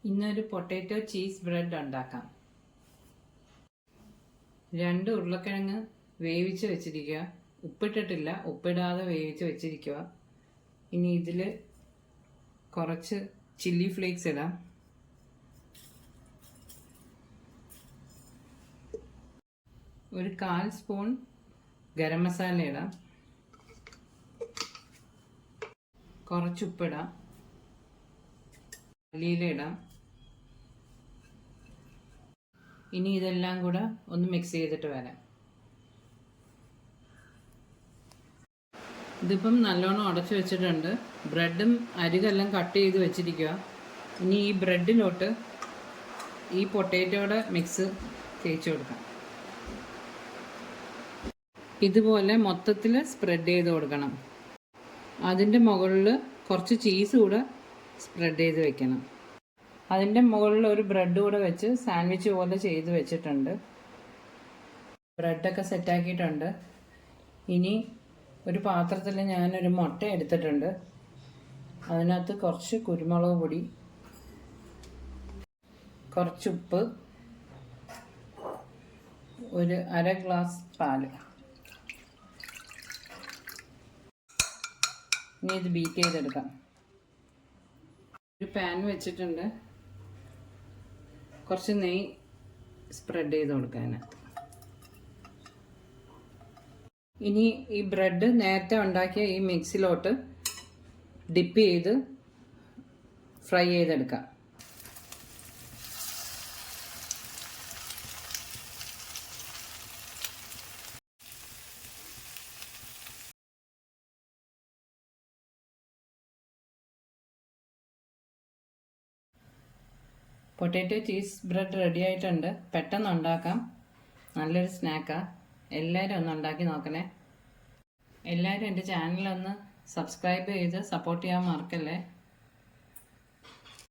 ഇന്നൊരു potato cheese bread ഉണ്ടാക്കാം. 2 ഉരുളക്കിഴങ്ങ് വേവിച്ച് വെച്ചിരിക്കുക. ഉപ്പിട്ടിട്ടില്ല, ഉപ്പിടാതെ വേവിച്ച് വെച്ചിരിക്കുക. ഇനി ഇതിൽ കുറച്ച് ചില്ലി ഫ്ലേക്സ് ഇടാം. ഒരു 1/4 സ്പൂൺ ഗരം മസാല ഇടാം. കുറച്ച് ഉപ്പിടാം. മല്ലിയില ഇടാം. ഇനി ഇതെല്ലാം കൂടെ ഒന്ന് മിക്സ് ചെയ്തിട്ട് വരാം. ഇതിപ്പം നല്ലോണം ഉടച്ചു വെച്ചിട്ടുണ്ട്. ബ്രെഡും അരികെല്ലാം കട്ട് ചെയ്ത് വെച്ചിരിക്കുക. ഇനി ഈ ബ്രെഡിലോട്ട് ഈ പൊട്ടാറ്റോയുടെ മിക്സ് തേച്ച് കൊടുക്കാം. ഇതുപോലെ മൊത്തത്തിൽ സ്പ്രെഡ് ചെയ്ത് കൊടുക്കണം. അതിൻ്റെ മുകളിൽ കുറച്ച് ചീസ് കൂടെ സ്പ്രെഡ് ചെയ്ത് വെക്കണം. അതിൻ്റെ മുകളിൽ ഒരു ബ്രെഡ് കൂടെ വെച്ച് സാൻഡ്വിച്ച് പോലെ ചെയ്ത് വെച്ചിട്ടുണ്ട്. ബ്രെഡൊക്കെ സെറ്റാക്കിയിട്ടുണ്ട്. ഇനി ഒരു പാത്രത്തിൽ ഞാനൊരു മുട്ട എടുത്തിട്ടുണ്ട്. അതിനകത്ത് കുറച്ച് കുരുമുളക് പൊടി, കുറച്ച് ഉപ്പ്, ഒരു 1/2 ഗ്ലാസ് പാല്. ഇനി ഇത് ബീറ്റ് ചെയ്തെടുക്കാം. ഒരു പാൻ വെച്ചിട്ടുണ്ട്. കുറച്ച് നെയ്യ് സ്പ്രെഡ് ചെയ്ത് കൊടുക്കാനകത്ത്. ഇനി ഈ ബ്രെഡ് നേരത്തെ ഉണ്ടാക്കിയ ഈ മിക്സിലോട്ട് ഡിപ്പ് ചെയ്ത് ഫ്രൈ ചെയ്തെടുക്കാം. പൊട്ടാറ്റോ ചീസ് ബ്രെഡ് റെഡി ആയിട്ടുണ്ട്. പെട്ടെന്ന് ഉണ്ടാക്കാം. നല്ലൊരു സ്നാക്കാണ്. എല്ലാവരും ഒന്ന് ഉണ്ടാക്കി നോക്കണേ. എല്ലാവരും എൻ്റെ ചാനലൊന്ന് സബ്സ്ക്രൈബ് ചെയ്ത് സപ്പോർട്ട് ചെയ്യാൻ മറക്കല്ലേ.